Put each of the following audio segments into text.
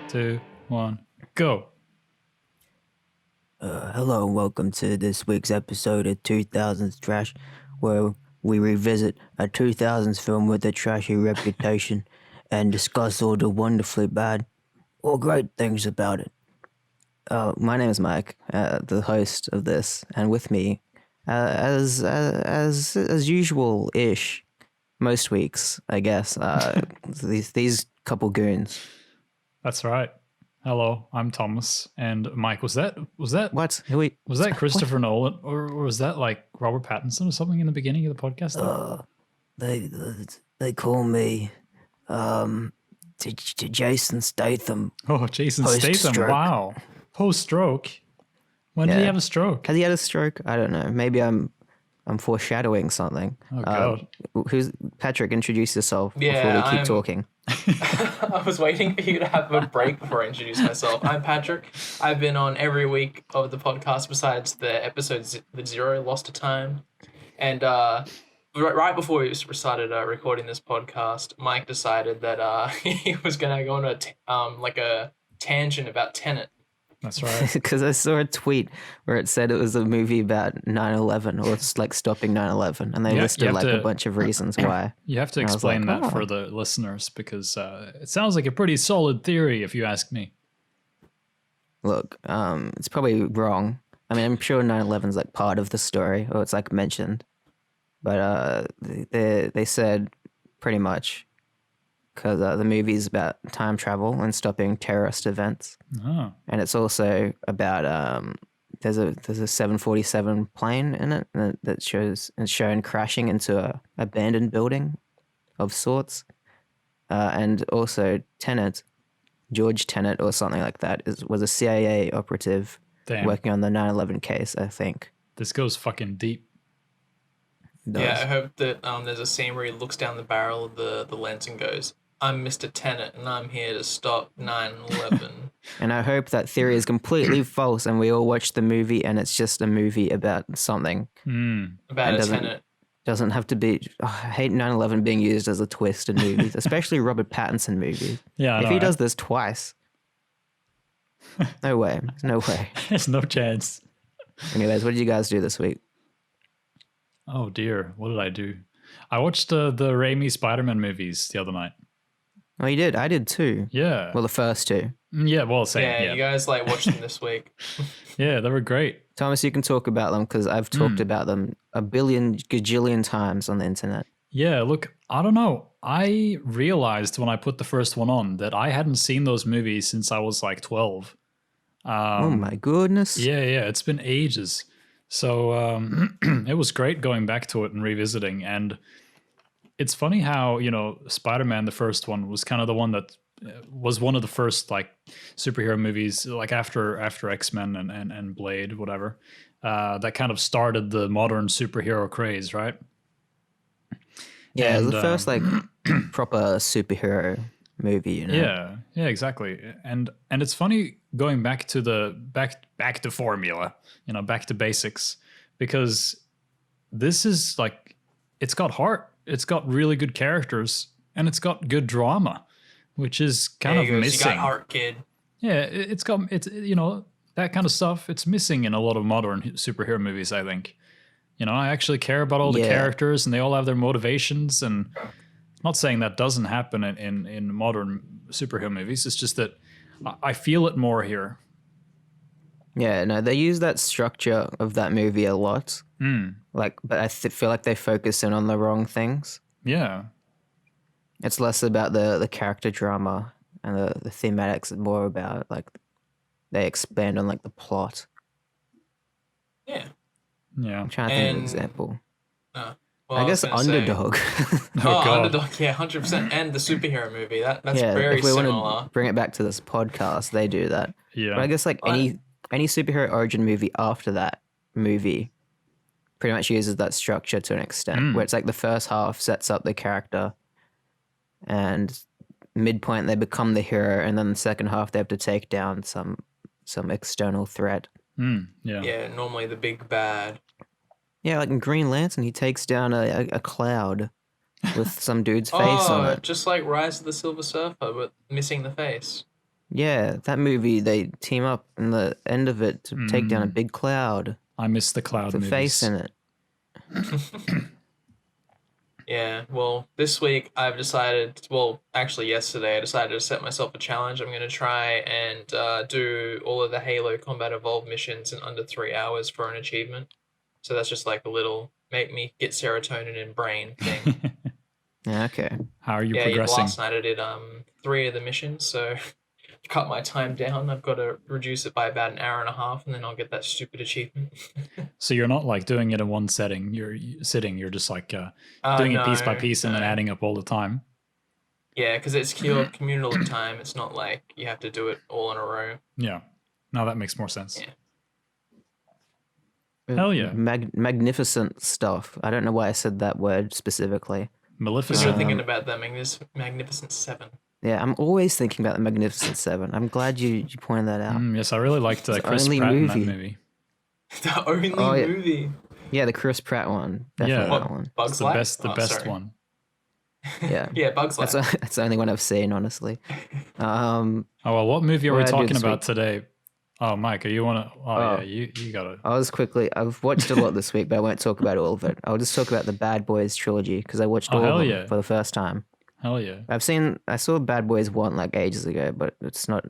2, 1, go. Hello and welcome to this week's episode of 2000s Trash, where we revisit a 2000s film with a trashy reputation and discuss all the wonderfully bad or great things about it. My name is Mike, the host of this, and with me, as usual-ish, most weeks, I guess, these couple goons. That's right. Hello, I'm Thomas, and Mike. Was that What? was that Christopher Nolan, or was that like Robert Pattinson or something in the beginning of the podcast? They call me to Jason Statham. Oh, Jason Statham! Post-stroke. Wow, post-stroke. When did he have a stroke? Has he had a stroke? I don't know. Maybe I'm foreshadowing something. Oh God. Who's Patrick? Introduce yourself before we keep talking. I was waiting for you to have a break before I introduce myself. I'm Patrick. I've been on every week of the podcast besides the episodes the 0 Lost to Time. And right before we started recording this podcast, Mike decided that he was going to go on a tangent about Tenet. That's right. Because I saw a tweet where it said it was a movie about 9/11 or it's like stopping 9/11, and they listed a bunch of reasons why. You have to explain that for the listeners because it sounds like a pretty solid theory, if you ask me. Look, it's probably wrong. I mean, I'm sure 9/11 is like part of the story, or it's like mentioned, but they said pretty much because the movie is about time travel and stopping terrorist events. Oh. And it's also about there's a 747 plane in it that is shown crashing into a abandoned building of sorts, and also George Tenet or something like that was a CIA operative working on the 9/11 case, I think. This goes fucking deep. Yeah, I hope that there's a scene where he looks down the barrel of the lens and goes, "I'm Mr. Tenet, and I'm here to stop 9/11." And I hope that theory is completely false, and we all watch the movie, and it's just a movie about something. About a Tenet. Doesn't have to be. I hate 9/11 being used as a twist in movies, especially Robert Pattinson movies. Yeah, if he does this twice, no way. No way. There's no chance. Anyways, what did you guys do this week? Oh dear, what did I do? I watched the Raimi Spider-Man movies the other night. Oh, you did? I did too. Yeah. Well, the first two. Yeah, well, same. Yeah, you guys watched them this week. Yeah, they were great. Thomas, you can talk about them because I've talked about them a billion gajillion times on the internet. Yeah, look, I don't know. I realized when I put the first one on that I hadn't seen those movies since I was like 12. Oh my goodness. Yeah, it's been ages. So it was great going back to it and revisiting. And it's funny how, Spider-Man, the first one, was kind of the one that was one of the first like superhero movies, like after X-Men and Blade, whatever, that kind of started the modern superhero craze, right? Yeah, and, the first like proper superhero movie, Yeah, exactly. And it's funny going back to back to formula, back to basics, because this is like, it's got heart. It's got really good characters, and it's got good drama, which is kind of missing. You got heart, kid. Yeah, it's that kind of stuff. It's missing in a lot of modern superhero movies, I think. I actually care about all the characters, and they all have their motivations. And I'm not saying that doesn't happen in modern superhero movies. It's just that I feel it more here. Yeah, no, they use that structure of that movie a lot. But I feel like they focus in on the wrong things. Yeah. It's less about the character drama and the thematics, and more about like they expand on like the plot. Yeah. Yeah. I'm trying to think of an example. Well, I guess Underdog. Underdog, yeah, 100%. And the superhero movie. That's very if we similar. want to bring it back to this podcast, they do that. Yeah. But I guess like any superhero origin movie after that movie pretty much uses that structure to an extent, where it's like the first half sets up the character, and midpoint they become the hero, and then the second half they have to take down some external threat. Yeah, normally the big bad. Yeah, like in Green Lantern, he takes down a cloud with some dude's face on it. Just like Rise of the Silver Surfer, but missing the face. Yeah, that movie, they team up in the end of it to take down a big cloud I miss the cloud with a face movies. in it. Yeah, well, this week I've decided, well, actually yesterday I decided to set myself a challenge. I'm going to try and do all of the Halo Combat Evolved missions in under 3 hours for an achievement. So that's just like a little make me get serotonin in brain thing. Yeah, okay. How are you Yeah, progressing? last night I did 3 of the missions, so cut my time down. I've got to reduce it by about an hour and a half, and then I'll get that stupid achievement. So you're not like doing it in one setting. You're sitting. You're just like doing it piece by No, piece and then no. adding up all the time. Yeah, because it's communal time. It's not like you have to do it all in a row. Yeah. Now that makes more sense. Yeah. Hell yeah. Magnificent stuff. I don't know why I said that word specifically. Because Maleficent. you're thinking about the Magnificent Seven. Yeah, I'm always thinking about the Magnificent Seven. I'm glad you pointed that out. Yes, I really liked It's the Chris only Pratt in movie. that movie. The only Oh, yeah. movie. Yeah, the Chris Pratt one. Definitely Yeah. that one. Bugs It's the Life? best, the Oh, best sorry. one. Yeah. Yeah, Bugs Life. That's the only one I've seen, honestly. Oh well, what movie are we What did I do talking this about week? today? Oh, Mike, you want to? Oh, Oh. yeah, you got it. I've watched a lot this week, but I won't talk about all of it. I'll just talk about the Bad Boys trilogy because I watched Oh, all hell of them yeah. for the first time. Hell yeah. I saw Bad Boys 1 like ages ago, but it's not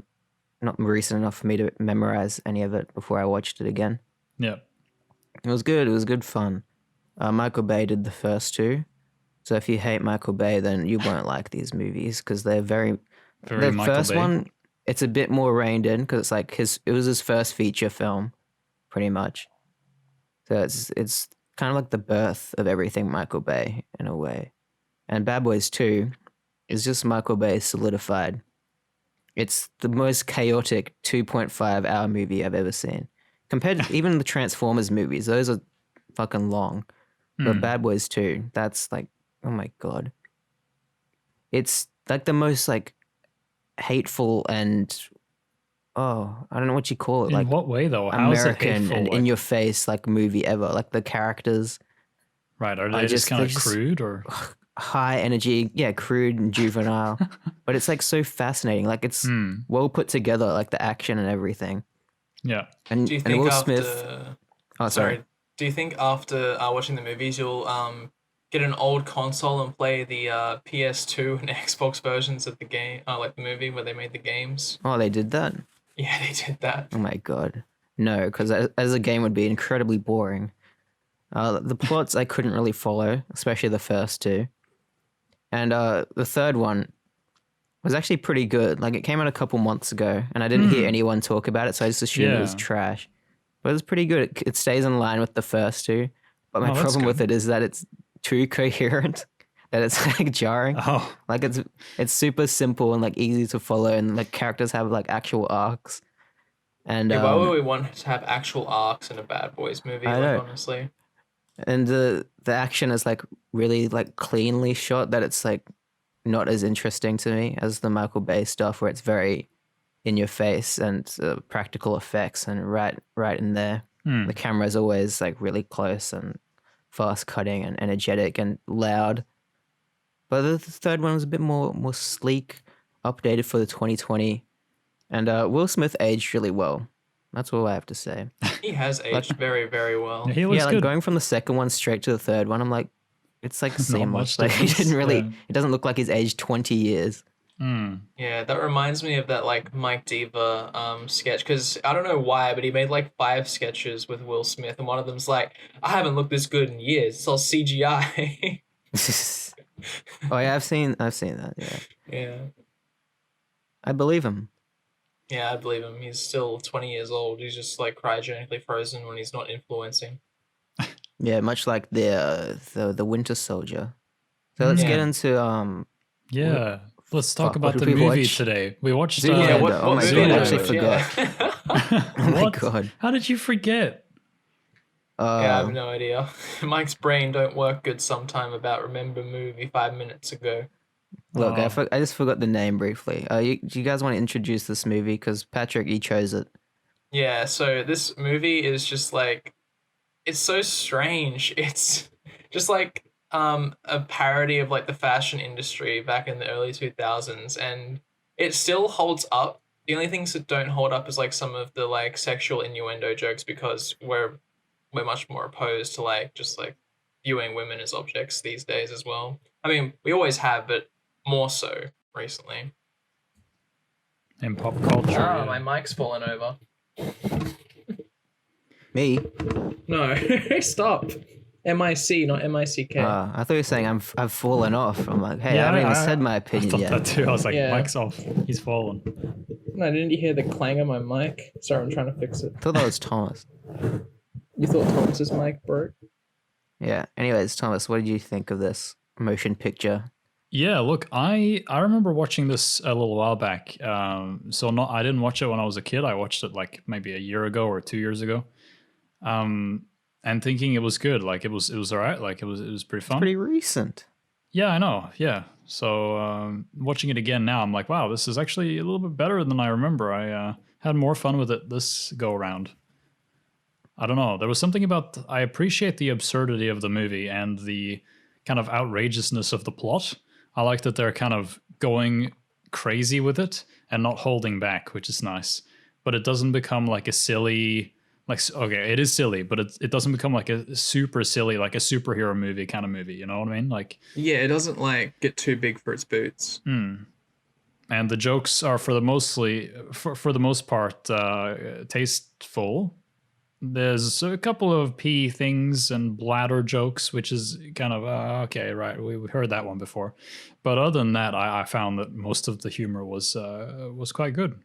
recent enough for me to memorize any of it before I watched it again. Yeah. It was good. It was good fun. Michael Bay did the first two. So if you hate Michael Bay, then you won't like these movies because they're Very the Michael first Bay. one, it's a bit more reined in because it's like it was his first feature film, pretty much. So it's kind of like the birth of everything Michael Bay in a way. And Bad Boys 2 is just Michael Bay solidified. It's the most chaotic 2.5-hour movie I've ever seen. Compared to even the Transformers movies, those are fucking long. But Bad Boys 2, that's like, oh my god. It's like the most like hateful and I don't know what you call it, In like what way though? How is it American hateful? and Like- in your face like movie ever. Like the characters, right? Are I they just kind they're of just crude or? high energy, yeah, crude and juvenile. But it's like so fascinating. Like it's well put together, like the action and everything. Yeah. And Do you and think Will after... Smith. Oh, sorry. Do you think after watching the movies, you'll get an old console and play the PS2 and Xbox versions of the game, like the movie where they made the games? Oh, they did that. Yeah, they did that. Oh my god, no, because as a game would be incredibly boring. The plots I couldn't really follow, especially the first two, and the third one was actually pretty good. Like it came out a couple months ago, and I didn't hear anyone talk about it, so I just assumed it was Yeah. trash. But it was pretty good. It stays in line with the first two. But my Oh, that's problem with good. it is that it's too coherent, that it's like jarring. Oh, Like it's super simple and like easy to follow, and like characters have like actual arcs. And Yeah, why would we want to have actual arcs in a Bad Boys movie? I Like know. honestly, and the action is like really like cleanly shot, that it's like not as interesting to me as the Michael Bay stuff where it's very in your face and practical effects and right in there. The camera is always like really close and fast cutting and energetic and loud. But the third one was a bit more sleek, updated for the 2020, and Will Smith aged really well. That's all I have to say. he has aged very, very well. he looks Yeah, like good. going from the second one straight to the third one, I'm like, it's like seamless. much Like he difference, didn't really. yeah. It doesn't look like he's aged 20 years. Yeah, that reminds me of that like Mike Diva sketch, because I don't know why, but he made like 5 sketches with Will Smith, and one of them's like, I haven't looked this good in years. It's all CGI. Oh yeah, I've seen that. Yeah, Yeah. I believe him. Yeah, I believe him. He's still 20 years old. He's just like cryogenically frozen when he's not influencing. Yeah, much like the Winter Soldier. So let's get Yeah. into Yeah. Let's talk Fuck, about what the did we movie watch? today. We watched. Zoolander. Yeah, Oh my movie God, I did we actually watch? forgot. Yeah. Oh my What? god. How did you forget? Yeah, I have Uh, no idea. Mike's brain don't work good sometime about remember movie 5 minutes ago. look, Oh. I just forgot the name briefly. Do you guys want to introduce this movie? Because Patrick, you chose it. Yeah, so this movie is just like, it's so strange. It's just like a parody of like the fashion industry back in the early 2000s, and it still holds up The only things that don't hold up is like some of the like sexual innuendo jokes because we're much more opposed to like just like viewing women as objects these days as well. I mean, we always have, but more so recently. In pop culture. Oh, Yeah. my mic's fallen over. Me? No, stop. MIC, not MICK. I thought you were saying I've fallen off. I'm like, hey, I Yeah, haven't even said my I opinion thought yet. that too. I was like, Yeah. Mike's off. He's fallen. No, didn't you hear the clang of my mic? Sorry, I'm trying to fix it. I thought that was Thomas. You thought Thomas's mic broke? Yeah. Anyways, Thomas, what did you think of this motion picture? Yeah, look, I remember watching this a little while back. I didn't watch it when I was a kid. I watched it like maybe a year ago or 2 years ago. And thinking it was good. Like it was all right. Like it was pretty fun. Pretty recent. Yeah, I know. Yeah. So watching it again now, I'm like, wow, this is actually a little bit better than I remember. I had more fun with it this go around. I don't know. There was something about I appreciate the absurdity of the movie and the kind of outrageousness of the plot. I like that they're kind of going crazy with it and not holding back, which is nice. But it doesn't become like a silly, like, okay, it is silly, but it doesn't become like a super silly, like a superhero movie kind of movie. You know what I mean? Like, Yeah, it doesn't like get too big for its boots. and the jokes are for the most part tasteful. There's a couple of pee things and bladder jokes, which is kind of okay, right? We heard that one before, but other than that, I found that most of the humor was quite good.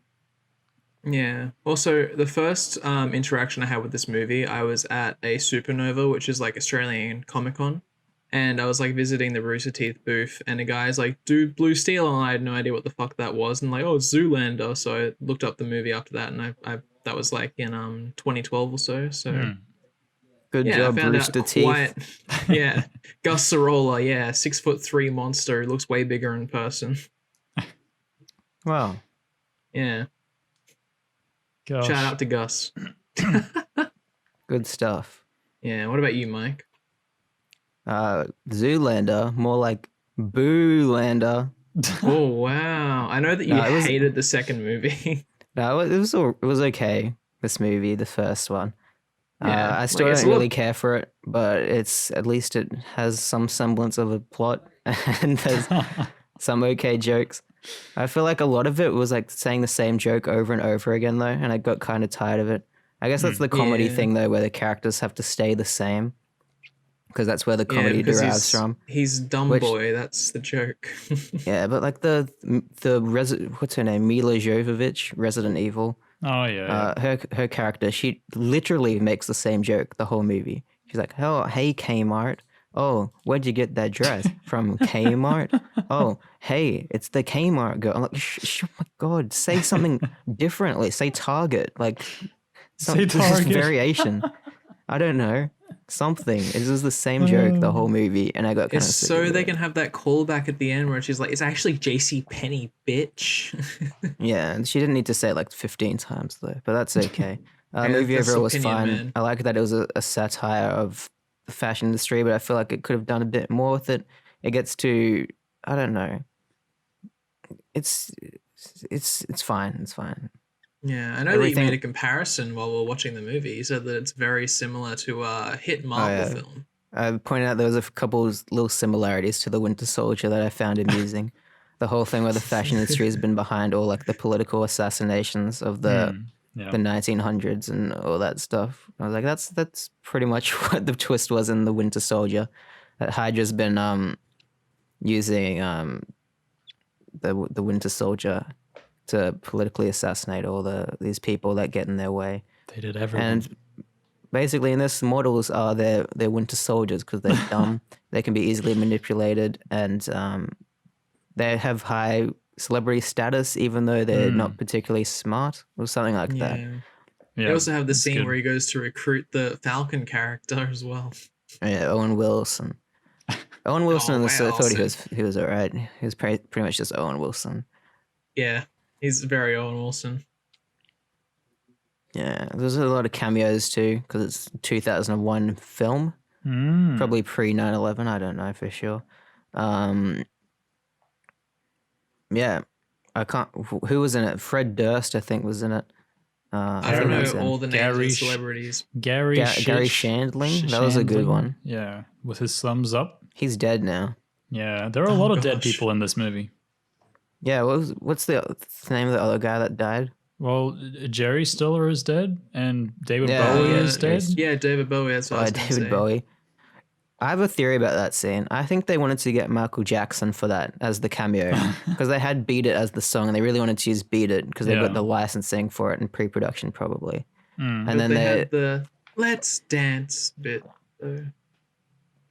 Yeah. Also, the first interaction I had with this movie, I was at a Supernova, which is like Australian Comic Con, and I was like visiting the Rooster Teeth booth, and a guy's like, "Dude, Blue Steel," and I had no idea what the fuck that was, and like, "Oh, it's Zoolander." So I looked up the movie after that, and I that was like in 2012 or so. So Good yeah, job, I found Rooster out Teeth. quite. Yeah, Gus Sorolla, yeah, 6'3" monster. He looks way bigger in person. Wow. Yeah, Gosh. shout out to Gus. Good stuff. Yeah, what about you, Mike? Zoolander, more like Boolander. Oh wow! I know that you No, it was- hated the second movie. No, it was okay. This movie, the first one. Yeah, I still like, it's don't a really lot- care for it, but it's at least it has some semblance of a plot and there's some okay jokes. I feel like a lot of it was like saying the same joke over and over again though, and I got kind of tired of it. I guess that's the comedy Yeah. thing though, where the characters have to stay the same, because that's where the comedy because derives from. He's dumb Which- boy. That's the joke. Yeah, but like what's her name, Mila Jovovich, Resident Evil. Oh yeah. Her character, she literally makes the same joke the whole movie. She's like, "Oh, hey Kmart. Oh, where'd you get that dress from Kmart? Oh, hey, it's the Kmart girl." I'm like, oh my god, say something differently. Say Target. Like, Say this is Target. variation. I don't know. Something. It was the same joke the whole movie, and I got kind It's of sick so of they it. can have that callback at the end where she's like, "It's actually J.C. Penney, bitch." Yeah, and she didn't need to say it like 15 times though, but that's okay. Yeah, Movie that's overall was opinion, fun. man. I like that it was a satire of the fashion industry, but I feel like it could have done a bit more with it. It gets to, I don't know. It's fine. It's fine. Yeah, I know that Everything- you made a comparison while we were watching the movie. You said that it's very similar to a hit Marvel yeah. film. I pointed out there was a couple of little similarities to the Winter Soldier that I found amusing. The whole thing where the fashion industry has been behind all like the political assassinations of the Yeah. the 1900s and all that stuff. I was like, that's pretty much what the twist was in the Winter Soldier. That Hydra's been using the Winter Soldier to politically assassinate all these people that get in their way. They did everything. And basically, in this, models are their Winter Soldiers because they're dumb. They can be easily manipulated, and they have high celebrity status, even though they're not particularly smart or something like that. Yeah. Yeah, They also have the it's scene good. where he goes to recruit the Falcon character as well. Yeah, Owen Wilson. Owen Wilson, Oh, I thought Wilson. he was alright. He was pretty much just Owen Wilson. Yeah, he's very Owen Wilson. Yeah, there's a lot of cameos too because it's a 2001 film, probably pre 9/11. I don't know for sure. Yeah, I can't. Who was in it? Fred Durst, I think, was in it. I don't think he was know in- all the names Gary of Sh- celebrities. Gary Gary Shandling. That was a good Shandling? one. Yeah, with his thumbs up. He's dead now. Yeah, there are a Oh, lot of dead gosh. people in this movie. Yeah. What's the name of the other guy that died? Well, Jerry Stiller is dead, and David Yeah, Bowie yeah, is dead. Yeah, David Bowie. That's what I was gonna David say. Bowie. I have a theory about that scene. I think they wanted to get Michael Jackson for that as the cameo because they had "Beat It" as the song, and they really wanted to use "Beat It" because they Yeah. got the licensing for it in pre-production probably. Mm. But And then they they had the "Let's Dance" bit. Though.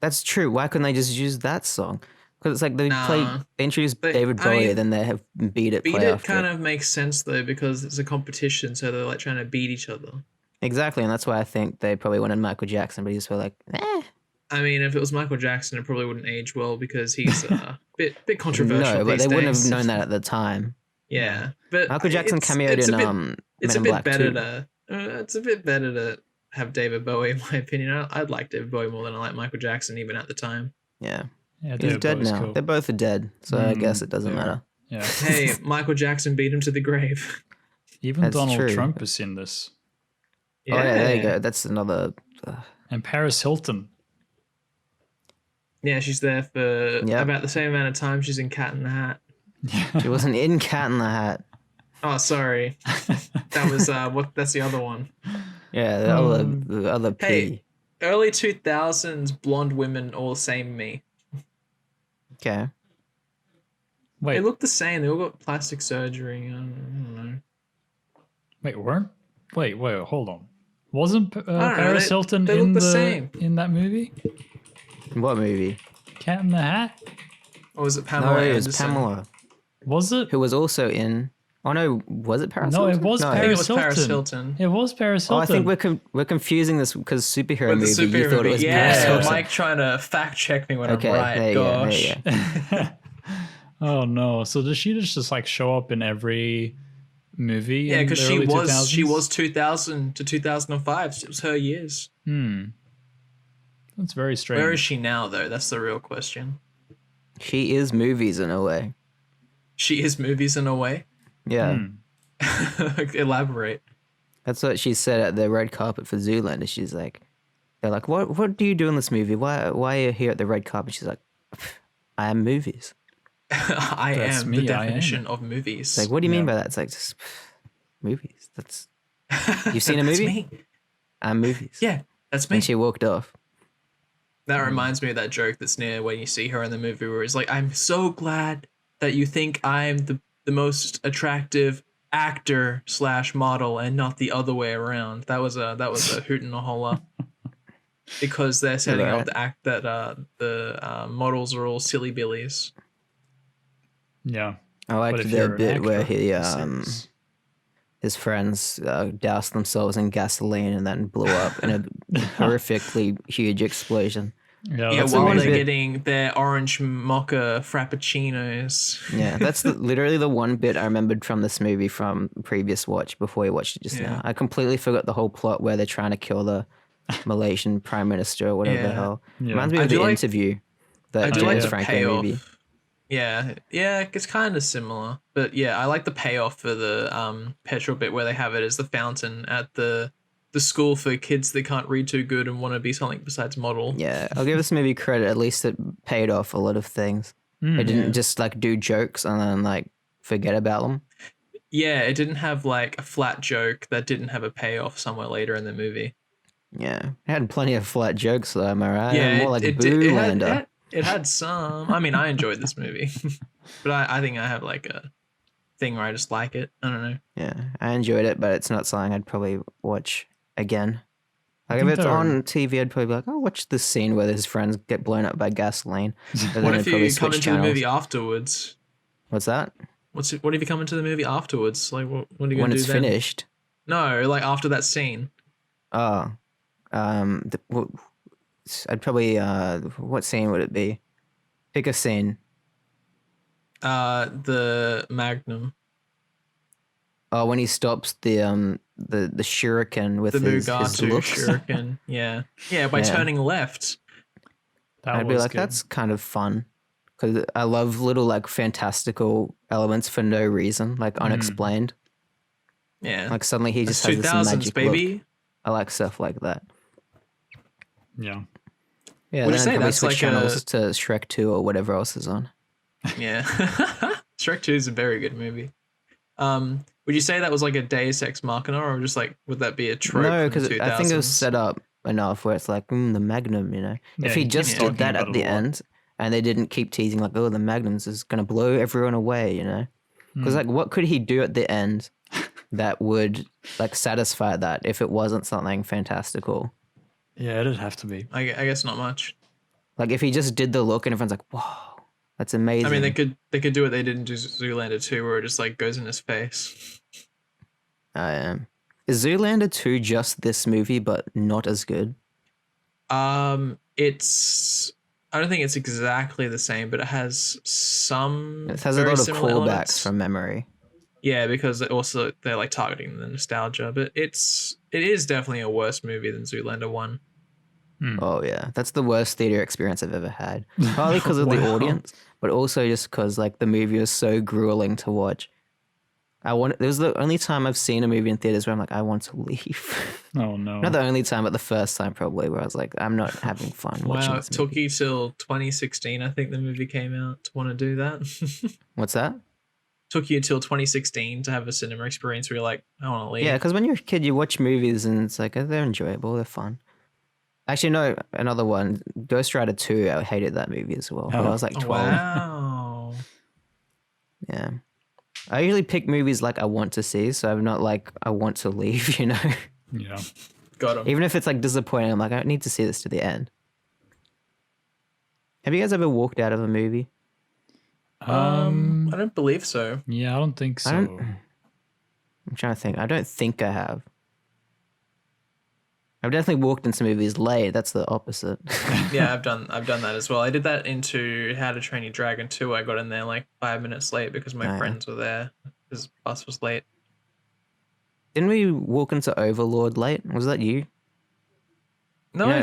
That's true. Why couldn't they just use that song? Because it's like they Nah. they introduced But, David I Bowie, mean, then they have "Beat It" Beat play It after kind it. of makes sense though because it's a competition, so they're like trying to beat each other. Exactly, and that's why I think they probably wanted Michael Jackson, but he just were like, I mean, if it was Michael Jackson, it probably wouldn't age well because he's a bit controversial. no, but these they wouldn't days. have known that at the time. Yeah, but Michael Jackson cameoed it's in a bit, Men it's in a bit Black better 2. to. It's a bit better to have David Bowie, in my opinion. I'd like David Bowie more than I like Michael Jackson, even at the time. Yeah, Yeah, he's David dead Bowie's now. cool. They're both dead, so I guess it doesn't they are. matter. Yeah, Hey, Michael Jackson beat him to the grave. even That's Donald true. Trump is in this, Oh yeah, there you go. That's another. and Paris Hilton. Yeah, she's there for Yep. about the same amount of time she's in Cat in the Hat. She wasn't in Cat in the Hat. Oh, sorry. That was that's the other one. Yeah, the other P. Hey. Early 2000s blonde women all same me. Okay. Wait, They look the same. They all got plastic surgery. I don't know. wait, hold on. Wasn't don't know, Paris they- Hilton they look in the the same. in that movie? What movie? Cat in the Hat? Or was it Pamela No, it Anderson? was Pamela, Was it? who was also in. Oh no, was it Paris? No, it Hilton? was No. I think it Paris was Paris Hilton. Hilton. It was Paris Oh, Hilton. I think we're confusing this because superhero With movie. the You superhero thought it movie. was Paris Yeah, Hilton. Mike trying to fact check me when Okay, I'm right. there you go, Gosh. there you Oh no! So does she just like show up in every movie? Yeah, in because the she early was 2000s? 2000 to 2005. It was her years. That's very strange. Where is she now, though? That's the real question. She is movies in a way. She is movies in a way. Yeah, Elaborate. that's what she said at the red carpet for Zoolander. She's like, they're like, what do you do in this movie? Why are you here at the red carpet? She's like, I am movies. I That's am me, the I am. definition of movies. It's like, what do you mean by that? It's like, just, movies. That's you've seen a That's movie? me. I'm movies. Yeah, that's me. And she walked off. That reminds me of that joke that's near when you see her in the movie where it's like, I'm so glad that you think I'm the most attractive actor / model and not the other way around. That was a hoot and a holler. Because they're setting up Right. the act that the models are all silly billies. Yeah. I liked But if the you're an bit where actor, he it's- it's- his friends doused themselves in gasoline and then blew up in a horrifically huge explosion. Yeah, Yeah, that's the while one they're bit- getting their orange mocha frappuccinos. Yeah, that's literally the one bit I remembered from this movie from previous watch before we watched it just Yeah. now. I completely forgot the whole plot where they're trying to kill the Malaysian prime minister or whatever the Yeah. hell. Yeah. Reminds me I of do the like- interview, I that do like James the Franco payoff. movie. Yeah, it's kind of similar, but yeah, I like the payoff for the petrol bit where they have it as the fountain at the school for kids that can't read too good and want to be something besides model. Yeah, I'll give this movie credit. At least it paid off a lot of things. It didn't just like do jokes and then like forget about them. Yeah, it didn't have like a flat joke that didn't have a payoff somewhere later in the movie. Yeah, it had plenty of flat jokes though. Am I right? Yeah, More like it Zoolander. had some. I mean, I enjoyed this movie, but I think I have like a thing where I just like it. I don't know. Yeah, I enjoyed it, but it's not something I'd probably watch again. Like if think it's they're- on TV, I'd probably be like, "Oh, watch this scene where his friends get blown up by gasoline." But then What I'd if probably you come switch into the channels. movie afterwards? What's that? What if you come into the movie afterwards? Like, what are you When gonna do it's then? finished. No, like after that scene. Oh, I'd probably. What scene would it be? Pick a scene. The Magnum, Oh, when he stops the shuriken with the his Mugatu looks. shuriken. Yeah, by Yeah. turning left. That I'd be was like, good. that's kind of fun. because I love little like fantastical elements for no reason, like unexplained. Yeah. Like suddenly he That's just has this 2000s, magic baby. look. I like stuff like that. Yeah. Yeah, Would you then say I'd probably that's switch like channels to Shrek 2 or whatever else is on. Yeah. Shrek 2 is a very good movie. Would you say that was like a Deus Ex Machina, or just like would that be a trope? No, because because I think it was set up enough where it's like the Magnum, you know. Yeah, If he he just keeps did talking that about at it the a lot. end, and they didn't keep teasing like, oh, the Magnums is gonna blow everyone away, you know. Because like, what could he do at the end that would like satisfy that if it wasn't something fantastical? Yeah, it'd have to be. I guess not much. Like if he just did the look and everyone's like, "Whoa, that's amazing." I mean, they could do what they did in Zoolander 2, where it just like goes in his face. Is Zoolander 2 just this movie but not as good? It's I don't think it's exactly the same, but it has some. It has a very lot of similar callbacks elements. from memory. Yeah, because they're like targeting the nostalgia, but it is definitely a worse movie than Zoolander 1. Oh yeah, that's the worst theater experience I've ever had. Partly because of the Wow. audience, but also just because like the movie was so grueling to watch. It was the only time I've seen a movie in theaters where I'm like, I want to leave. Oh no. Not the only time, but the first time probably where I was like, I'm not having fun watching Wow, this it took movie. you till 2016, I think the movie came out, to want to do that. What's that? Took you till 2016 to have a cinema experience where you're like, I want to leave. Yeah, because when you're a kid, you watch movies and it's like, they're enjoyable, they're fun. Actually, no, another one, Ghost Rider 2, I hated that movie as well. But I was like 12. Wow. Yeah. I usually pick movies like I want to see, so I'm not like I want to leave, you know? Yeah. Got him. Even if it's like disappointing, I'm like, I need to see this to the end. Have you guys ever walked out of a movie? I don't believe so. Yeah, I don't think so. I'm trying to think. I don't think I have. I've definitely walked into movies late. That's the opposite. Yeah, I've done that as well. I did that into How to Train Your Dragon 2. I got in there like 5 minutes late because my Oh, yeah. friends were there. His bus was late. Didn't we walk into Overlord late? Was that you? No, You know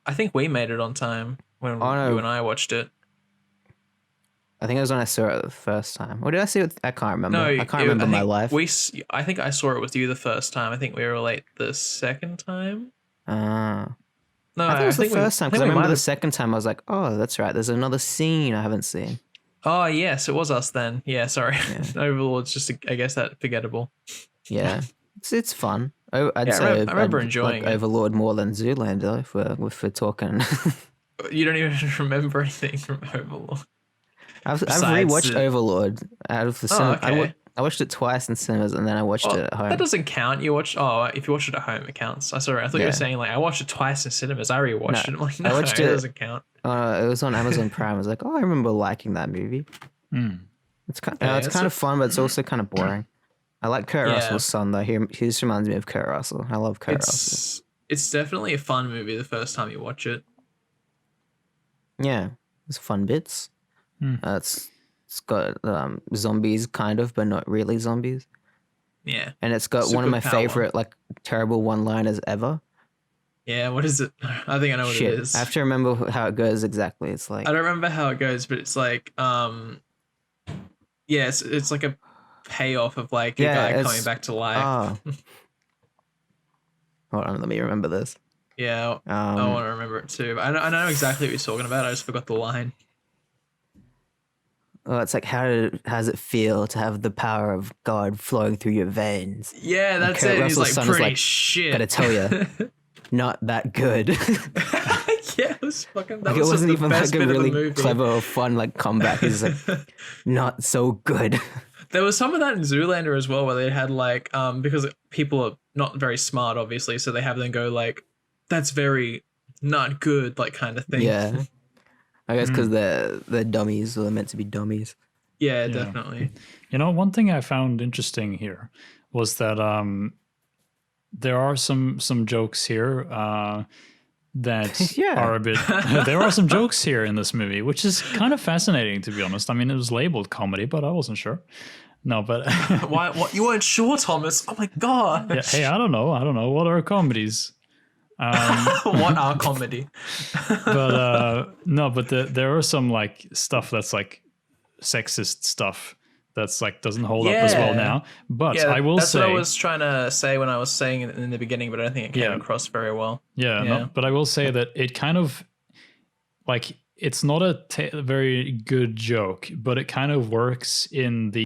I think we made it on time when Oh, no. you and I watched it. I think it was when I saw it the first time. Or did I see it? I can't remember. No, I can't remember my life. I think I saw it with you the first time. I think we were late the second time. No, No, I think it was the first time because I think we remember might the have- second time I was like, oh, that's right. There's another scene I haven't seen. Oh yes, it was us then. Yeah, sorry. Yeah. Overlord's just, I guess, that forgettable. Yeah, it's fun. I'd Yeah, say I remember I'd enjoying like it. Overlord more than Zoolander if we're talking. You don't even remember anything from Overlord. I've Besides rewatched the- Overlord out of the Oh, cinema. okay. I watched it twice in cinemas and then I watched it at home. That doesn't count. You watched. Oh, if you watched it at home, it counts. I thought you Yeah. were saying like I watched it twice in cinemas. I rewatched it. I'm like, I no, watched it it- doesn't count. It was on Amazon Prime. I was like, oh, I remember liking that movie. Mm. It's kind, Yeah, it's it's kind a- of fun, but it's also kind of boring. I like Kurt Yeah. Russell's son though. He just reminds me of Kurt Russell. I love Kurt Russell. It's definitely a fun movie the first time you watch it. Yeah, there's fun bits. Hmm. It's got zombies kind of, but not really zombies. Yeah. And it's got one of my Superpower. favorite like terrible one-liners ever. Yeah. What is it? I think I know what Shit, it is. I have to remember how it goes exactly. It's like I don't remember how it goes, but it's like yeah, it's like a payoff of like a Yeah, guy it's- coming back to life. ah. Hold on, let me remember this. Yeah, I want to remember it too. But I know exactly what you're talking about. I just forgot the line. Oh, it's like how does it feel to have the power of God flowing through your veins? Yeah, that's Kurt it. He's Russell's like son is pretty like, shit. gotta tell ya. Not that good. Yeah, it was fucking. That Like it was wasn't the even best like a bit of the really movie. clever or fun like comeback. He's like, not so good. There was some of that in Zoolander as well, where they had like because people are not very smart, obviously, so they have them go like, "That's very not good," like kind of thing. Yeah, I guess because they're dummies, or they're meant to be dummies. Yeah, Yeah. definitely. You know, one thing I found interesting here was that there are some jokes here that Yeah. are a bit. There are some jokes here in this movie, which is kind of fascinating, to be honest. I mean, it was labeled comedy, but I wasn't sure. No, but Why? What? You weren't sure, Thomas? Oh my god. yeah, hey, I don't know. What are comedies? What are comedy? But no, but there are some like stuff that's like sexist stuff that's like doesn't hold up as well Yeah. now. But Yeah, I will that's say, what I was trying to say when I was saying it in the beginning, but I don't think it came Yeah. across very well. yeah, Yeah. no, but I will say that it kind of like it's not a very good joke, but it kind of works in the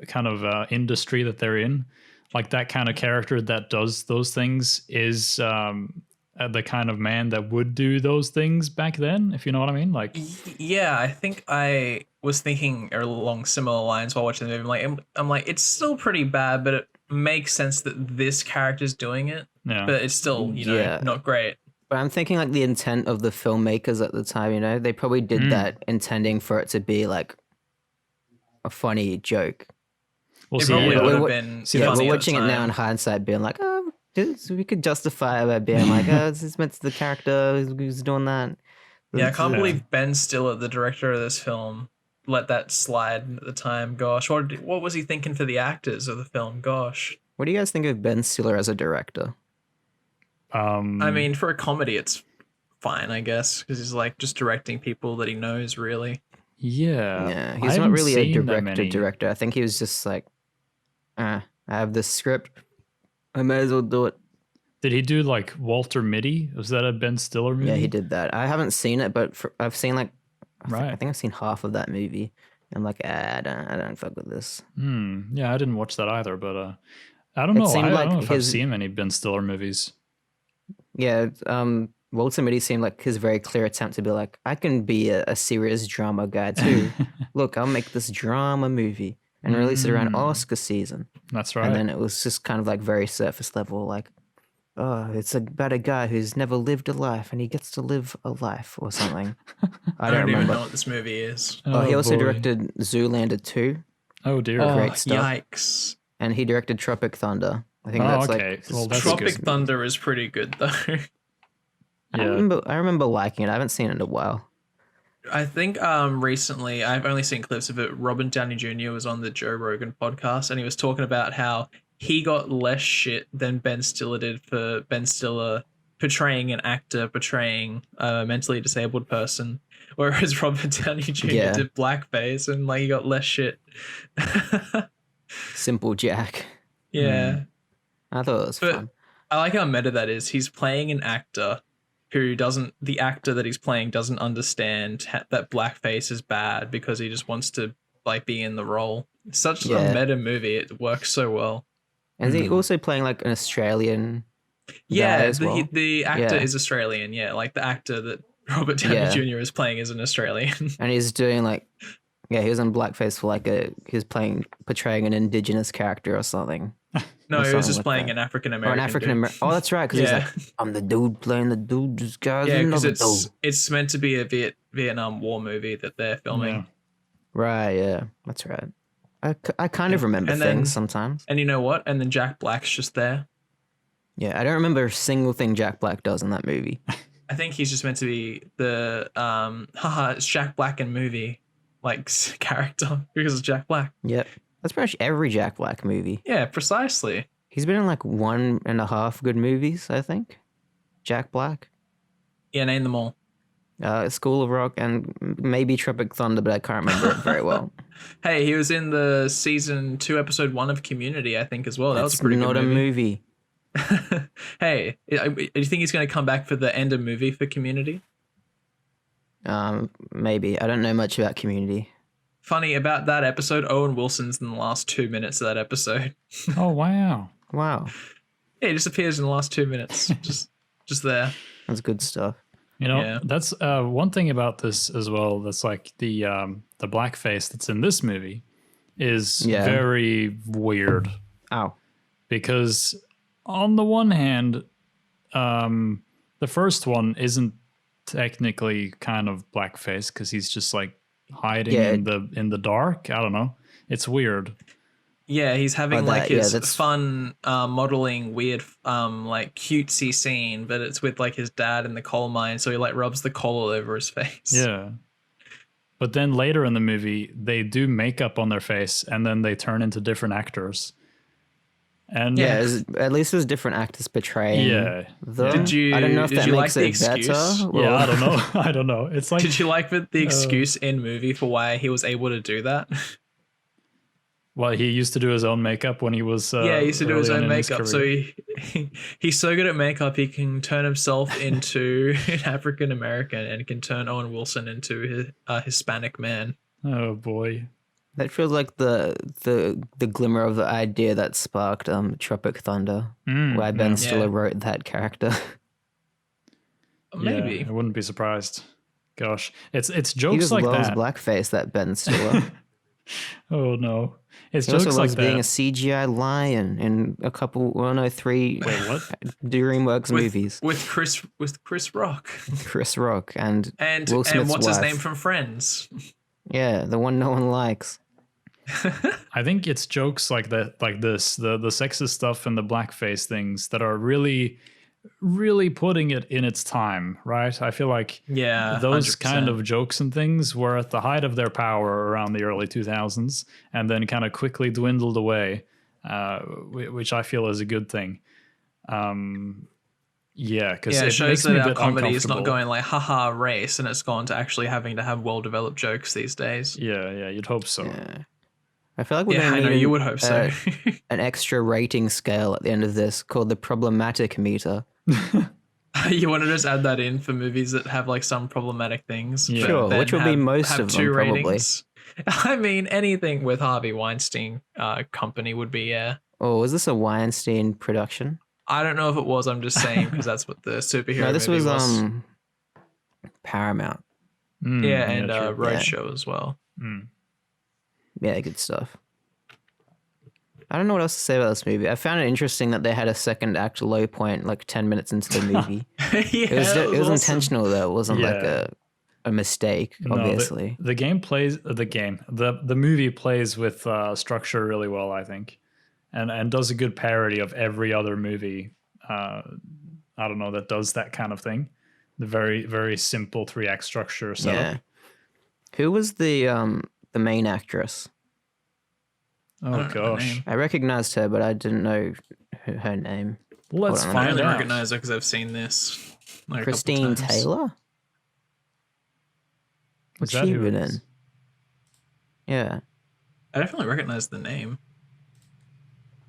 kind of industry that they're in. Like that kind of character that does those things is the kind of man that would do those things back then, if you know what I mean. Like, Yeah, I think I was thinking along similar lines while watching the movie. I'm like, it's still pretty bad, but it makes sense that this character's doing it. yeah, But it's still, Yeah. not great. But I'm thinking like the intent of the filmmakers at the time, they probably did that intending for it to be like a funny joke. we'll It see. probably Yeah, would have we're- been see, Yeah, funny we're at the watching it now time. in hindsight, being like, oh, we could justify it by being like, oh, this is meant to the character who's doing that. Yeah, I can't Yeah. believe Ben Stiller, the director of this film, let that slide at the time. Gosh, what was he thinking for the actors of the film? Gosh. What do you guys think of Ben Stiller as a director? I mean, for a comedy, it's fine, I guess, because he's like just directing people that he knows, really. yeah, Yeah, I he's not haven't really a seen that many. director. I think he was just like, I have this script. I may as well do it. Did he do like Walter Mitty? Was that a Ben Stiller movie? Yeah, he did that. I haven't seen it, but I've seen like, I Right. think I've seen half of that movie. I'm like, I don't fuck with this. Yeah, I didn't watch that either, but I don't It know. seemed I like don't know if I've his- seen many Ben Stiller movies. Yeah, Walter Mitty seemed like his very clear attempt to be like, I can be a serious drama guy too. Look, I'll make this drama movie and release it around Oscar season. That's right. And then it was just kind of like very surface level, like, oh, it's about a guy who's never lived a life and he gets to live a life or something. I don't don't even remember. know what this movie is. Oh, he also boy. directed Zoolander 2 Oh dear. Oh, great stuff. yikes. and he directed Tropic Thunder. I think Oh, that's okay. like Well, that's Tropic good. Thunder is pretty good, though. I Yeah. remember liking it. I haven't seen it in a while. I think recently, I've only seen clips of it, Robert Downey Jr. was on the Joe Rogan podcast, and he was talking about how he got less shit than Ben Stiller did for Ben Stiller portraying an actor portraying a mentally disabled person, whereas Robert Downey Jr. Yeah. did blackface and like he got less shit. Simple Jack. Yeah. I thought it was But- fun. I like how meta that is. He's playing an actor who doesn't, the actor that he's playing doesn't understand that blackface is bad because he just wants to like be in the role. It's such Yeah. a meta movie. It works so well. And is he also playing like an Australian Yeah, guy as well? the actor Yeah. is Australian. Yeah, like the actor that Robert Downey Yeah. Jr. is playing is an Australian. And he's doing like, yeah, he was in blackface for like he was portraying an indigenous character or something. No, Or he was something just like playing that. an African Or American. an African American. Oh, that's right. Because Yeah. he's like, I'm the dude playing the dude. This guy's Yeah, because another dude. it's meant to be a Vietnam War movie that they're filming. Yeah. Right, yeah. That's right. I kind of remember And then- things sometimes. And you know what? And then Jack Black's just there. Yeah, I don't remember a single thing Jack Black does in that movie. I think he's just meant to be the haha, it's Jack Black in movie like character because it's Jack Black. Yep. That's pretty much every Jack Black movie. Yeah, precisely. He's been in like 1.5 good movies, I think. Jack Black. Yeah, name them all. School of Rock and maybe Tropic Thunder, but I can't remember it very well. Hey, he was in the season 2, episode 1 of Community, I think, as well. That was a It's pretty not good a movie. movie. Hey, do you think he's going to come back for the end of movie for Community? Maybe. I don't know much about Community. Funny about that episode, Owen Wilson's in the last 2 minutes of that episode. Oh wow. Wow, Yeah, he just appears in the last 2 minutes, just there. that's good stuff. You know, Yeah. that's one thing about this as well. That's like the blackface that's in this movie is Yeah. very weird Ow. because on the one hand, the first one isn't technically kind of blackface because he's just like hiding Yeah. in the dark. I don't know. It's weird. Yeah, he's having Oh, like that- yeah, his that's- fun modeling weird like cutesy scene, but it's with like his dad in the coal mine, so he like rubs the coal all over his face. Yeah. But then later in the movie, they do makeup on their face and then they turn into different actors. And Yeah. At least it was different actors portraying Yeah. them. Did I don't know if you that like makes the it better. excuse? yeah, I or- don't know. I don't know. It's like Did you like the excuse in movie for why he was able to do that? well, he used to do his own makeup when he was Yeah, he used to do his early on own in makeup. So career. he's so good at makeup, he can turn himself into an African American and can turn Owen Wilson into a Hispanic man. Oh boy. That feels like the glimmer of the idea that sparked Tropic Thunder, why Ben yeah. Stiller Yeah. wrote that character. Maybe. Yeah, I wouldn't be surprised. Gosh, it's He jokes just like loves that. blackface, that Ben Stiller. Oh no, it's He also jokes loves like being a that. CGI lion in a couple, well, no, 3 Wait, what? DreamWorks movies. With Chris Rock Chris Rock and and Will Smith's what's his wife. name from Friends. Yeah, the one no one likes. I think it's jokes like that, like this, the sexist stuff and the blackface things that are really, really putting it in its time, right? I feel like Yeah, those 100%. kind of jokes and things were at the height of their power around the early 2000s, and then kind of quickly dwindled away, which I feel is a good thing. Yeah, because Yeah, it it shows makes me that a our bit comedy is not uncomfortable. going like haha race, and it's gone to actually having to have well developed jokes these days. Yeah, you'd hope so. Yeah. I feel like we're Yeah, going I to know need you would hope so. an extra rating scale at the end of this called the problematic meter. You want to just add that in for movies that have like some problematic things. Yeah. but Sure, then which will be most have of them, two probably. ratings. I mean, anything with Harvey Weinstein company would be, yeah. Oh, was this a Weinstein production? I don't know if it was. I'm just saying because that's what the superhero No, this movie was Paramount. yeah, and true. Roadshow as well. Yeah, good stuff. I don't know what else to say about this movie. I found it interesting that they had a second act low point like 10 minutes into the movie. Yeah, It was awesome. intentional though. It wasn't like Yeah. a mistake, No, obviously. the game plays the movie plays with structure really well, I think, and does a good parody of every other movie. I don't know, that does that kind of thing. The very, very simple 3-act structure setup. Yeah. Who was the main actress? Oh don't know her gosh, name. I recognized her, but I didn't know her name. let's Hold on, I find only out. recognize her because I've seen this like, a couple Christine times. Taylor? What's that she who it been is? in? Yeah. I definitely recognize the name.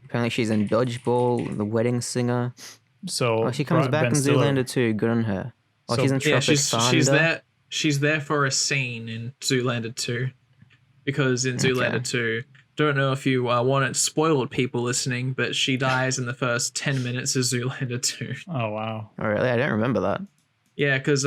Apparently she's in Dodgeball, The Wedding Singer. So Oh, she comes back in Zoolander too. Good on her. Oh, So- she's in Yeah, Tropic Thunder. she's there for a scene in Zoolander 2 because in Zoolander Okay. 2, don't know if you want it spoiled, people listening, but she dies in the first 10 minutes of Zoolander 2. Oh wow, Oh, really? I don't remember that. Yeah, because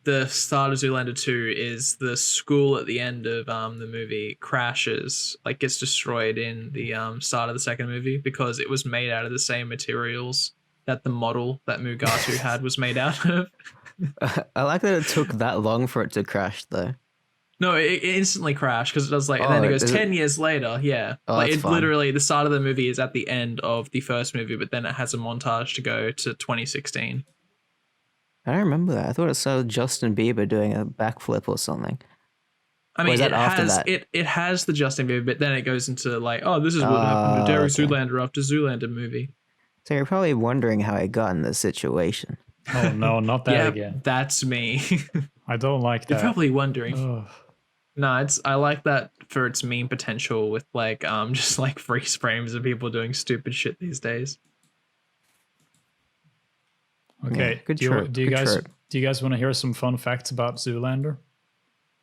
the start of Zoolander 2 is the school at the end of the movie crashes, like gets destroyed in the start of the second movie because it was made out of the same materials that the model that Mugatu had was made out of. I like that it took that long for it to crash, though. No, it instantly crashed because it does like, and then Oh, it goes is it- 10 years later. Yeah, Oh, like that's it fun. literally the start of the movie is at the end of the first movie, but then it has a montage to go to 2016. I don't remember that. I thought it saw Justin Bieber doing a backflip or something. I Or mean, is that it after has that? it has the Justin Bieber, but then it goes into like, oh, this is what happened to Derek okay. Zoolander after Zoolander movie. So you're probably wondering how I got in this situation. oh no, not that Yeah, again. that's me. I don't like You're that. probably wondering. Ugh. No, I like that for its meme potential with like just like freeze frames of people doing stupid shit these days. Okay, Yeah, good do you, trip, do you good guys trip. do you guys want to hear some fun facts about Zoolander?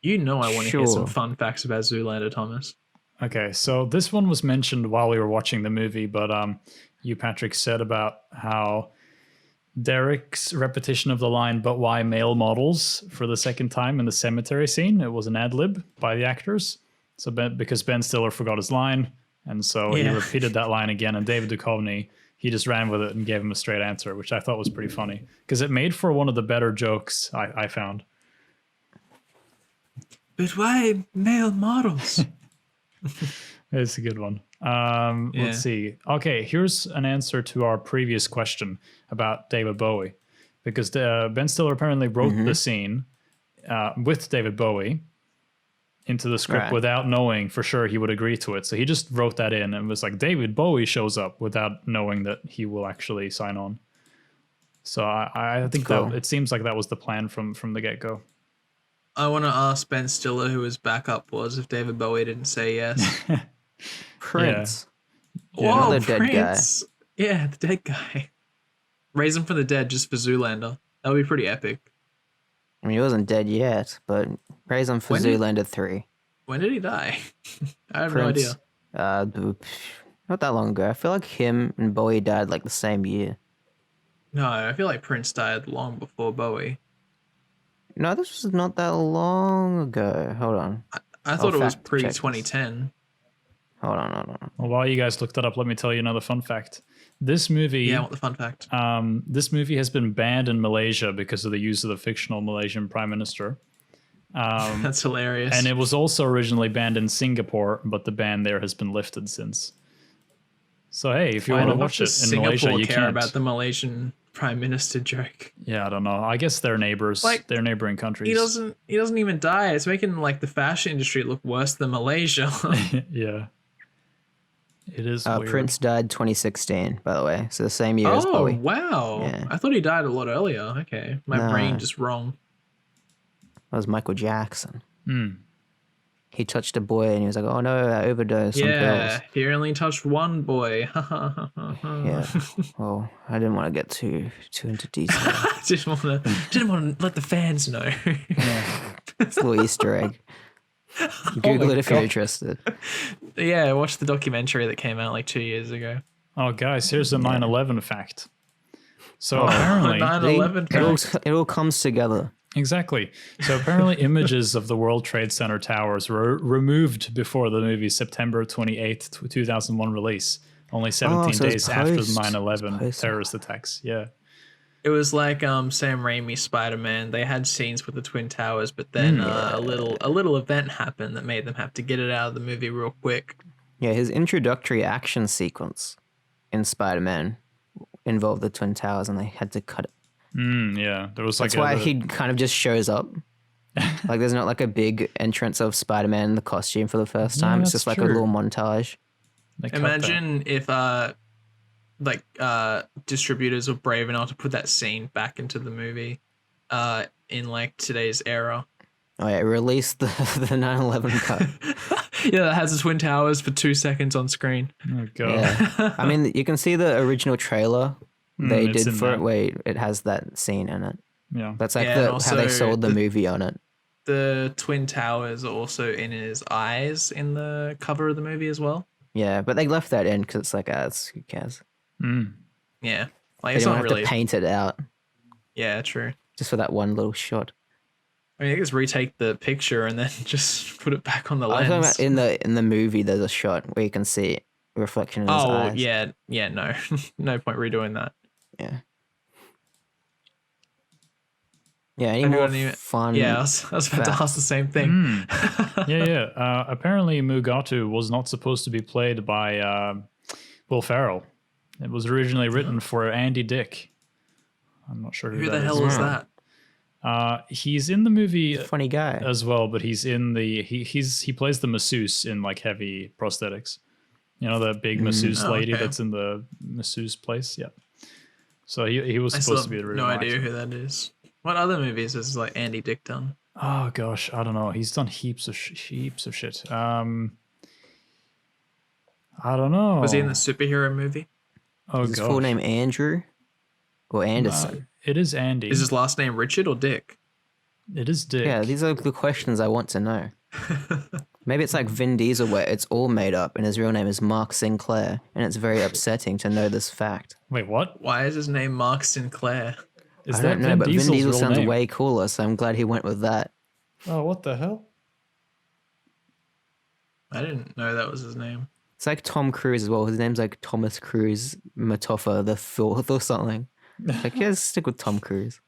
You know I want to hear some Sure. fun facts about Zoolander, Thomas. Okay, so this one was mentioned while we were watching the movie, but you, Patrick, said about how Derek's repetition of the line "But why male models?" for the second time in the cemetery scene. It was an ad lib by the actors. So because Ben Stiller forgot his line, and so he Yeah. repeated that line again, and David Duchovny, he just ran with it and gave him a straight answer, which I thought was pretty funny because it made for one of the better jokes I found. But why male models? It's a good one. Yeah. Let's see. Okay, here's an answer to our previous question about David Bowie, because Ben Stiller apparently wrote the scene with David Bowie into the script Right. without knowing for sure he would agree to it. So he just wrote that in and was like, David Bowie shows up without knowing that he will actually sign on. So I think cool. that it seems like that was the plan from the get go. I want to ask Ben Stiller who his backup was if David Bowie didn't say yes. Prince. Whoa, Another dead guy. Prince. Yeah, the dead guy. Raise him from the dead just for Zoolander. That would be pretty epic. I mean, he wasn't dead yet, but praise him for When did- Zoolander 3. When did he die? I have Prince, no idea. not that long ago. I feel like him and Bowie died like the same year. No, I feel like Prince died long before Bowie. No, this was not that long ago. Hold on. I thought it was fact pre check this. 2010. Hold on. Well, while you guys look that up, let me tell you another fun fact. This movie, Yeah, what the fun fact? this movie has been banned in Malaysia because of the use of the fictional Malaysian prime minister. That's hilarious. And it was also originally banned in Singapore, but the ban there has been lifted since. So hey, if you Why want to not watch it in Singapore Malaysia, you care can't. about the Malaysian prime minister joke. Yeah, I don't know. I guess they're neighbors. Like, they're neighboring countries. He doesn't even die. It's making like the fashion industry look worse than Malaysia. Yeah. It is weird. Prince died 2016, by the way. So the same year as Oh Bowie. wow! Yeah. I thought he died a lot earlier. Okay, my Nah. brain just wrong. That was Michael Jackson. Hmm. He touched a boy and he was like, "Oh no, I overdosed on Yeah, pills." he only touched one boy. Yeah. Well, I didn't want to get too into detail. didn't want to let the fans know. It's a little Easter egg. Google it if you're God. interested. Yeah, I watched the documentary that came out like 2 years ago. Oh, guys, here's a 9/11 fact. So Oh, apparently, 9/11 It all comes together. exactly. So apparently, images of the World Trade Center towers were removed before the movie's September 28th, 2001 release. Only 17 so it's days after the post- 9/11 post- terrorist attacks. Yeah. It was like Sam Raimi Spider-Man. They had scenes with the Twin Towers, but then a little event happened that made them have to get it out of the movie real quick. Yeah, his introductory action sequence in Spider-Man involved the Twin Towers, and they had to cut it. Yeah. There was like That's why he kind of just shows up. Like, there's not like a big entrance of Spider-Man in the costume for the first time. It's that's just like true. a little montage. they cut that. Imagine if distributors were brave enough to put that scene back into the movie in like today's era. Oh yeah, release the 9/11 cut. Yeah, that has the Twin Towers for 2 seconds on screen. Oh, God. Yeah, I mean, you can see the original trailer they it's did in for there. it, where it has that scene in it. Yeah. That's like Yeah, and how they also sold the movie on it. The Twin Towers are also in his eyes in the cover of the movie as well. Yeah, but they left that in because it's like, who cares? Yeah, like They it's don't not have really. to paint it out Yeah, true. just for that one little shot. I mean, I guess retake the picture and then just put it back on the I was lens. talking about in the movie. There's a shot where you can see a reflection in his Oh eyes. yeah, no, no point redoing that. Yeah. Yeah. Any Have you more got any- fun? Yeah, I was about to fact. ask the same thing. Yeah. Apparently, Mugatu was not supposed to be played by Will Ferrell. It was originally written for Andy Dick. I'm not sure who, Who that the is. hell is that? He's in the movie Funny guy. as well, but he's in the he plays the masseuse in like heavy prosthetics. You know, the big masseuse lady okay. that's in the masseuse place. Yeah. So he was I still supposed to have be the no original idea actor. who that is. What other movies has like Andy Dick done? Oh gosh, I don't know. He's done heaps of shit. I don't know. Was he in the superhero movie? Oh Is his gosh. full name Andrew or Anderson? It is Andy. Is his last name Richard or Dick? It is Dick. Yeah, these are the questions I want to know. Maybe it's like Vin Diesel, where it's all made up, and his real name is Mark Sinclair, and it's very upsetting to know this fact. Wait, what? Why is his name Mark Sinclair? Is I that don't know, Vin but Diesel's Vin Diesel real sounds name? way cooler, so I'm glad he went with that. Oh, what the hell? I didn't know that was his name. It's like Tom Cruise as well. His name's like Thomas Cruise Matofa the Fourth or something. Like, yeah, stick with Tom Cruise.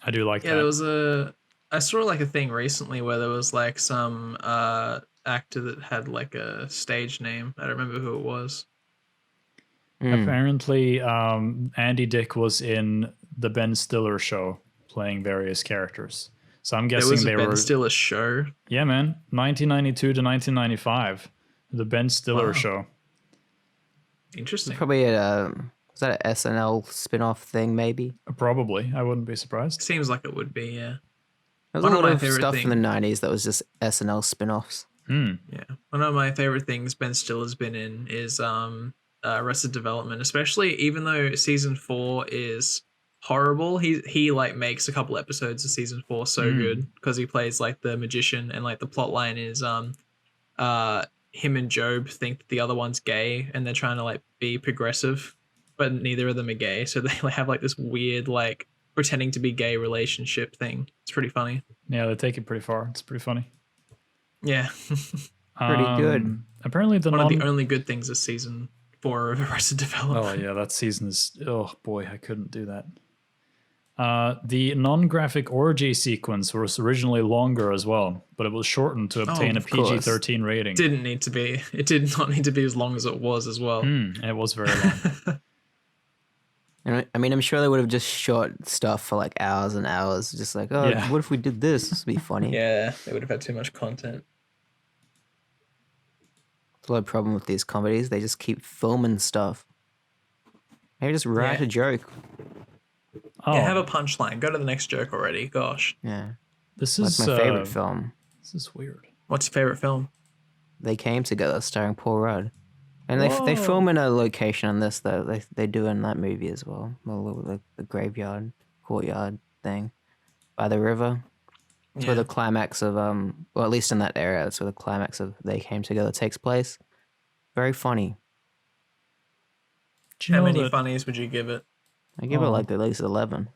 I do like Yeah, that. there was I saw like a thing recently where there was like some actor that had like a stage name. I don't remember who it was. Apparently, Andy Dick was in the Ben Stiller show playing various characters. So I'm There guessing was a they Ben were. Stiller show. Yeah, man. 1992 to 1995. The Ben Stiller Wow. show. Interesting. Probably was that an SNL spin-off thing? Maybe. Probably. I wouldn't be surprised. Seems like it would be, yeah. There's One a of lot my of favorite stuff in the things. '90s that was just SNL spin-offs. Hmm. Yeah. One of my favorite things Ben Stiller's been in is Arrested Development, especially even though season 4 is horrible. He like makes a couple episodes of season 4 so good because he plays like the magician, and like the plot line is him and Job think that the other one's gay and they're trying to like be progressive, but neither of them are gay, so they like have like this weird like pretending to be gay relationship thing. It's pretty funny. Yeah, they take it pretty far. It's pretty funny. Yeah. Pretty good. Apparently, the One of the only good things is season 4 of Arrested Development. Oh yeah, that season is. Oh boy, I couldn't do that. The non-graphic orgy sequence was originally longer as well, but it was shortened to obtain a of course. PG-13 rating. Didn't need to be. It did not need to be as long as it was as well. And it was very long. And I mean, I'm sure they would have just shot stuff for like hours and hours. Just like, oh, Yeah. what if we did this? This would be funny. Yeah, they would have had too much content. There's a lot of problem with these comedies. They just keep filming stuff. Maybe just write Yeah. a joke. Oh, Yeah, have a punchline. Go to the next joke already. Gosh. Yeah. this That's is my favorite film. This is weird. What's your favorite film? They Came Together, starring Paul Rudd. And they Whoa. film in a location on this that they do in that movie as well. The graveyard, courtyard thing by the river. It's where the climax of well, at least in that area, that's where the climax of They Came Together takes place. Very funny. Do you How know many that- funnies would you give it? I give it Oh. like at least 11.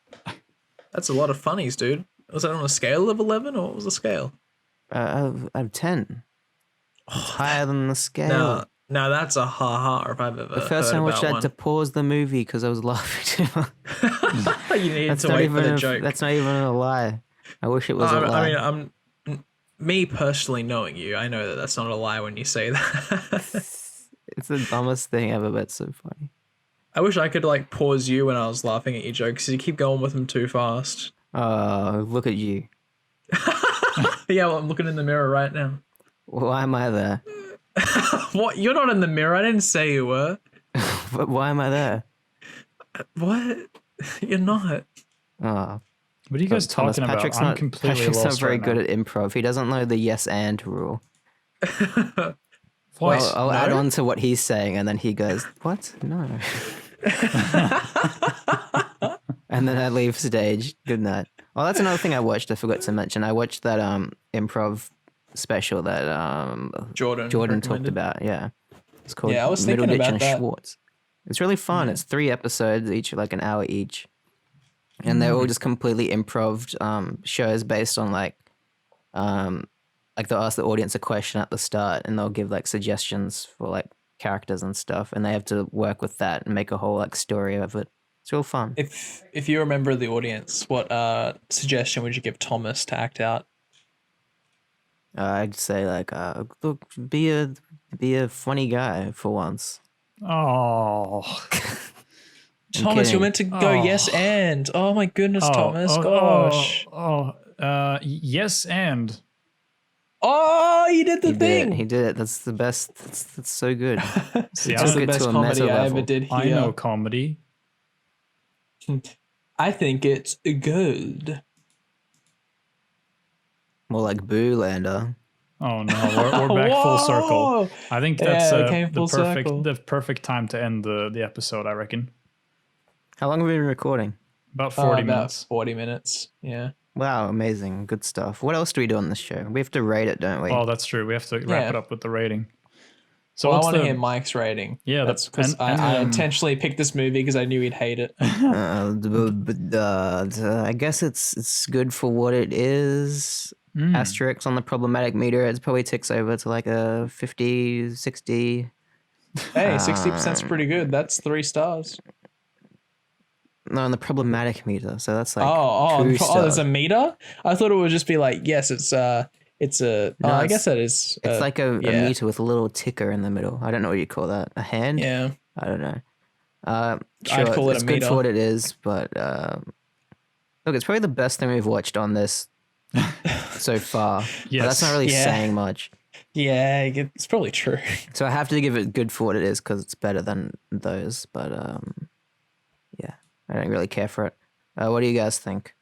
That's a lot of funnies, dude. Was that on a scale of 11 or what was the scale? Out of 10. It's higher than the scale. Now that's a ha-ha if I've ever The first heard time I about watched, I had one. to pause the movie because I was laughing too much. You needed That's to not wait even for the joke. That's not even a lie. I wish it was a lie. I mean, me personally knowing you, I know that that's not a lie when you say that. It's the dumbest thing ever, but it's so funny. I wish I could like pause you when I was laughing at your jokes because you keep going with them too fast. Oh, look at you. Yeah, well, I'm looking in the mirror right now. Why am I there? What? You're not in the mirror. I didn't say you were. But why am I there? What? You're not. Oh, What are you guys Thomas, talking about? Patrick's I'm not, completely Patrick's lost not very right good now. at improv. He doesn't know the yes and rule. What? Well, I'll add no? on to what he's saying, and then he goes, "What? No." And then I leave stage. Good night. Oh, that's another thing I watched. I forgot to mention. I watched that improv special that Jordan talked recommended. about. Yeah, it's called Yeah, I was thinking Middleditch about and that. Schwartz. It's really fun. It's 3 episodes, each like an hour each, and they're all just completely improv shows based on like they'll ask the audience a question at the start, and they'll give like suggestions for like characters and stuff, and they have to work with that and make a whole like story of it. It's real fun. If you remember the audience, what suggestion would you give Thomas to act out? I'd say like, look, be a funny guy for once. Oh. Thomas, you're kidding. meant to go yes and. Oh my goodness, Thomas. Gosh. Yes, and Oh, you did the thing. He did it. That's the best. That's so good. see, That's took the it best to a comedy meta I level. ever did here. I know comedy. I think it's good. More like Zoolander. Oh no, we're back full circle. Whoa! I think Yeah, that's it came full circle. the perfect time to end the episode. I reckon How long have we been recording? about 40 about minutes. 40 minutes. Yeah. Wow, amazing, good stuff. What else do we do on this show? We have to rate it, don't we? Oh, that's true. We have to wrap Yeah. it up with the rating. So Well, I what's want to the- hear Mike's rating. Yeah, That's because I intentionally picked this movie because I knew he'd hate it. I guess it's good for what it is. Asterisk on the problematic meter. It probably ticks over to like a 50, 60. Hey, 60%'s pretty good. That's 3 stars. No, on the problematic meter. So that's like Oh, two there's stars. a meter? I thought it would just be like, yes, it's a. No, I it's- guess that is. It's like a yeah. meter with a little ticker in the middle. I don't know what you call that. A hand? Yeah. I don't know. Sure, I'd call it it's a good meter. for what it is, but look, it's probably the best thing we've watched on this so far. But Yes. that's not really Yeah. saying much. Yeah, it's probably true. So I have to give it good for what it is because it's better than those. But yeah, I don't really care for it. What do you guys think?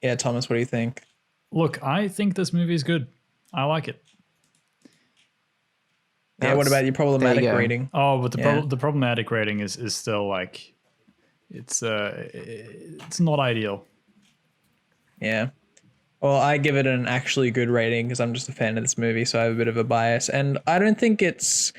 Yeah, Thomas, what do you think? Look, I think this movie is good. I like it. Yeah, what about your problematic go. rating? Oh, but the Yeah. the problematic rating is still like it's not ideal. Yeah. Well, I give it an actually good rating because I'm just a fan of this movie, so I have a bit of a bias. And I don't think it's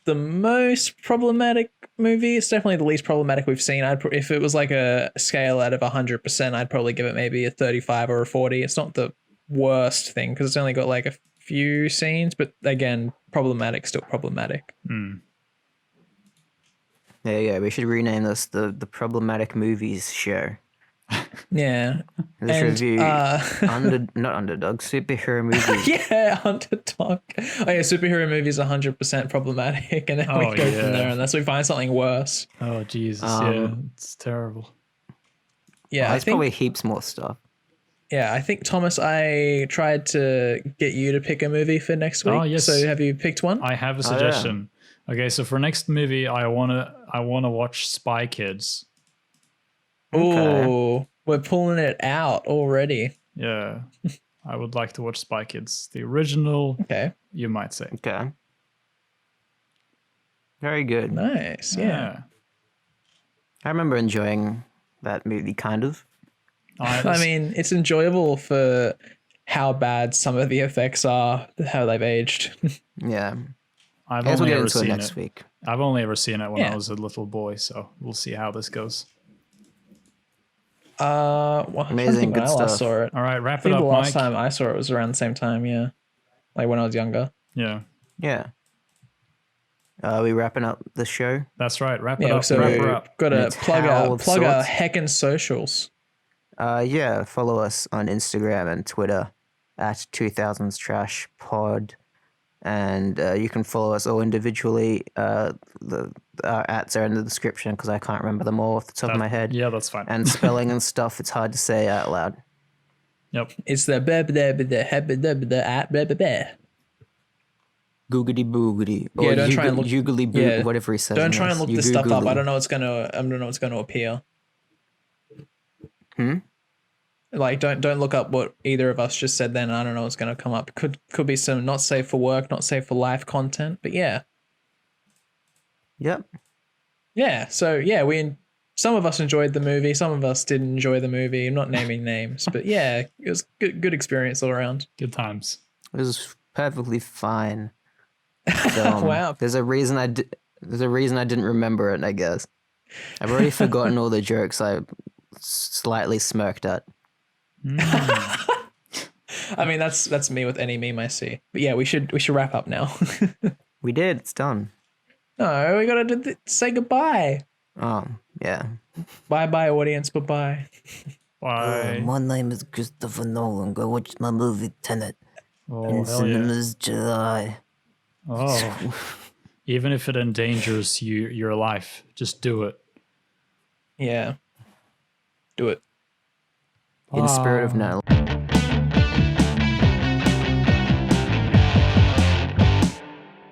the most problematic movie. It's definitely the least problematic we've seen. If it was like a scale out of 100%, I'd probably give it maybe a 35 or a 40. It's not the worst thing because it's only got like a few scenes, but again, problematic, still problematic. There you go. We should rename this the Problematic Movies Show. Yeah. Let's And, review not Underdog, superhero movies. Yeah, Underdog. Oh yeah, superhero movies 100% problematic, and then we Oh, go yeah. from there unless we find something worse. Oh Jesus, yeah, it's terrible. Yeah, I There's think. probably heaps more stuff. Yeah, I think Thomas, I tried to get you to pick a movie for next week. Oh, yes. So have you picked one? I have a Oh, yeah. suggestion. Okay, so for next movie, I wanna watch Spy Kids. Oh, we're pulling it out already. Yeah, I would like to watch Spy Kids, the original. Okay, You might say. Okay. Very good. nice. Yeah. I remember enjoying that movie, kind of. I mean, it's enjoyable for how bad some of the effects are, how they've aged. Yeah. I've I guess we'll only get ever into it seen next it. week. I've only ever seen it when Yeah. I was a little boy, so we'll see how this goes. Well, I'm trying to Amazing, think when good I last stuff. saw it. All right, I wrap it think up, the last Mike. time I saw it was around the same time. Yeah, like when I was younger. Yeah, Yeah. We wrapping up the show? that's right. Wrap it Yeah, up. so Wrap her up. got to It's plug Howl our of plug our sorts. heckin' socials. Yeah, follow us on Instagram and Twitter at 2000s Trash Pod. And you can follow us all individually. Our ats are in the description because I can't remember them all off the top of my head. Yeah, that's fine. And spelling and stuff, it's hard to say out loud. Yep. It's the at Googity boogity. Yeah, don't try and look- Googly boo, yeah. whatever he says. Don't in try and this. look You this stuff up. googly. I don't know what's gonna appear. Like don't look up what either of us just said. Then I don't know what's gonna come up. Could be some not safe for work, not safe for life content. But yeah. Yep. Yeah, so yeah, some of us enjoyed the movie, some of us didn't enjoy the movie. I'm not naming names, but yeah, it was good experience all around. Good times. It was perfectly fine. Film. Wow. There's a reason I didn't remember it, I guess. I've already forgotten all the jokes I slightly smirked at. I mean, that's me with any meme I see. But yeah, we should wrap up now. We did. It's done. No, we gotta say goodbye. Oh, yeah. Bye, audience. Bye. Bye. My name is Christopher Nolan. Go watch my movie Tenet Oh, in hell yeah. cinemas July. Oh. Even if it endangers your life, just do it. Yeah. Do it. In spirit of Nolan.